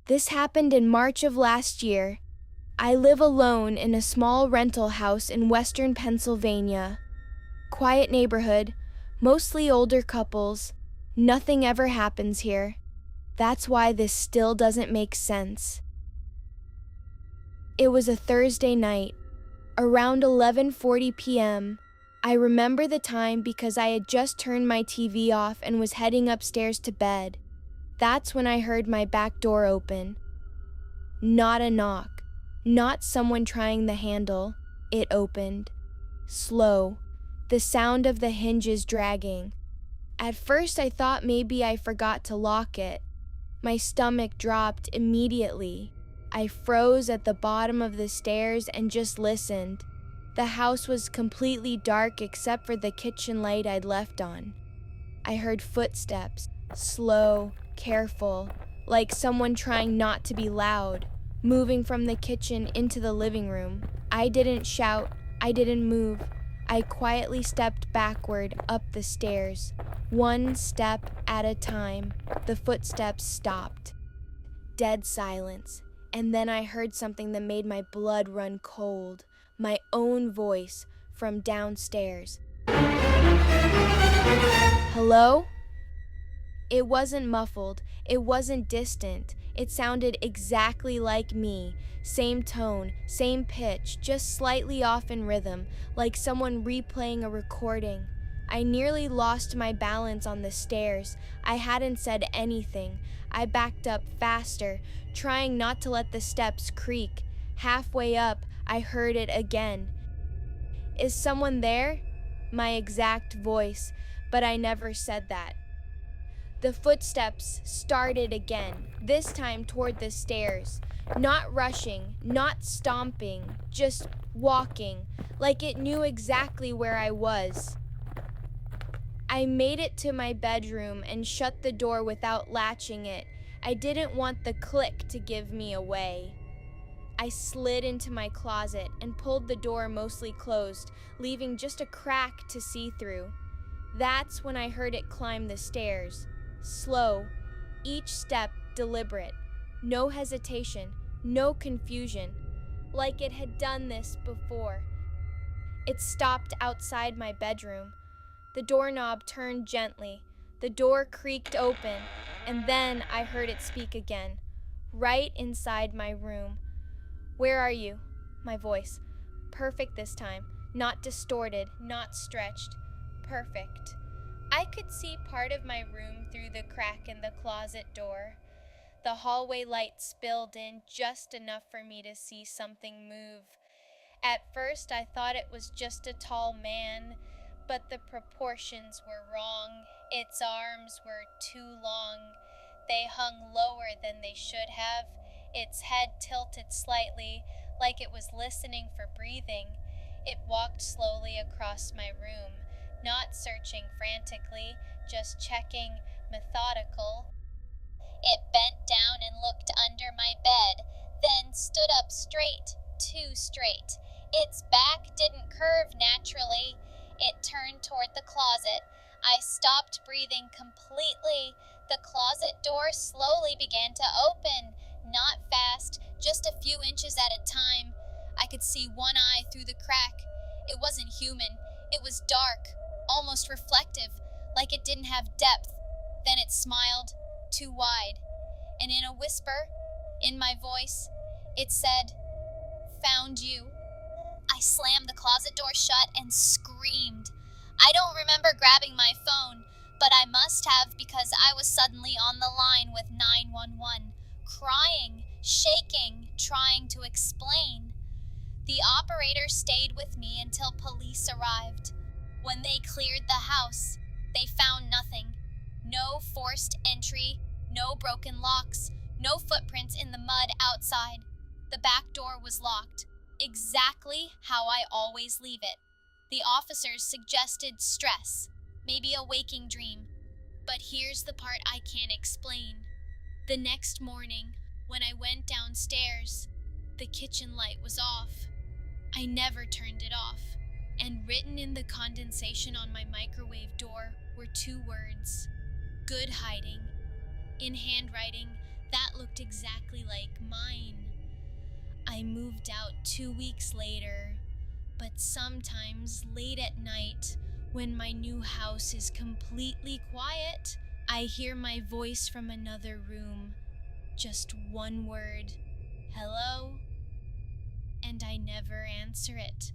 This happened in March of last year. I live alone in a small rental house in western Pennsylvania. Quiet neighborhood, mostly older couples. Nothing ever happens here. That's why this still doesn't make sense. It was a Thursday night, around 11:40 p.m. I remember the time because I had just turned my TV off and was heading upstairs to bed. That's when I heard my back door open. Not a knock, not someone trying the handle. It opened. Slow, the sound of the hinges dragging. At first I thought maybe I forgot to lock it. My stomach dropped immediately. I froze at the bottom of the stairs and just listened. The house was completely dark except for the kitchen light I'd left on. I heard footsteps, slow, careful, like someone trying not to be loud, moving from the kitchen into the living room. I didn't shout, I didn't move. I quietly stepped backward up the stairs, one step at a time. The footsteps stopped. Dead silence. And then I heard something that made my blood run cold. My own voice from downstairs. Hello? It wasn't muffled. It wasn't distant. It sounded exactly like me. Same tone, same pitch, just slightly off in rhythm, like someone replaying a recording. I nearly lost my balance on the stairs. I hadn't said anything. I backed up faster, trying not to let the steps creak. Halfway up, I heard it again. Is someone there? My exact voice, but I never said that. The footsteps started again, this time toward the stairs. Not rushing, not stomping, just walking, like it knew exactly where I was. I made it to my bedroom and shut the door without latching it. I didn't want the click to give me away. I slid into my closet and pulled the door mostly closed, leaving just a crack to see through. That's when I heard it climb the stairs. Slow, each step deliberate. No hesitation, no confusion. Like it had done this before. It stopped outside my bedroom. The doorknob turned gently. The door creaked open, and then I heard it speak again, right inside my room. Where are you? My voice. Perfect this time. Not distorted, not stretched. Perfect. I could see part of my room through the crack in the closet door. The hallway light spilled in just enough for me to see something move. At first, I thought it was just a tall man, but the proportions were wrong. Its arms were too long. They hung lower than they should have. Its head tilted slightly, like it was listening for breathing. It walked slowly across my room, not searching frantically, just checking, methodical. It bent down and looked under my bed, then stood up straight, too straight. Its back didn't curve naturally. It turned toward the closet. I stopped breathing completely. The closet door slowly began to open, not fast, just a few inches at a time. I could see one eye through the crack. It wasn't human. It was dark, almost reflective, like it didn't have depth. Then it smiled, too wide, and in a whisper, in my voice, it said, "Found you." I slammed the closet door shut and screamed. I don't remember grabbing my phone, but I must have because I was suddenly on the line with 911, crying, shaking, trying to explain. The operator stayed with me until police arrived. When they cleared the house, they found nothing. No forced entry, no broken locks, no footprints in the mud outside. The back door was locked, exactly how I always leave it. The officers suggested stress, maybe a waking dream. But here's the part I can't explain. The next morning, when I went downstairs, the kitchen light was off. I never turned it off, and written in the condensation on my microwave door were two words: good hiding. In handwriting That looked exactly like mine. I moved out 2 weeks later, but sometimes late at night, when my new house is completely quiet, I hear my voice from another room. Just one word, hello, and I never answer it.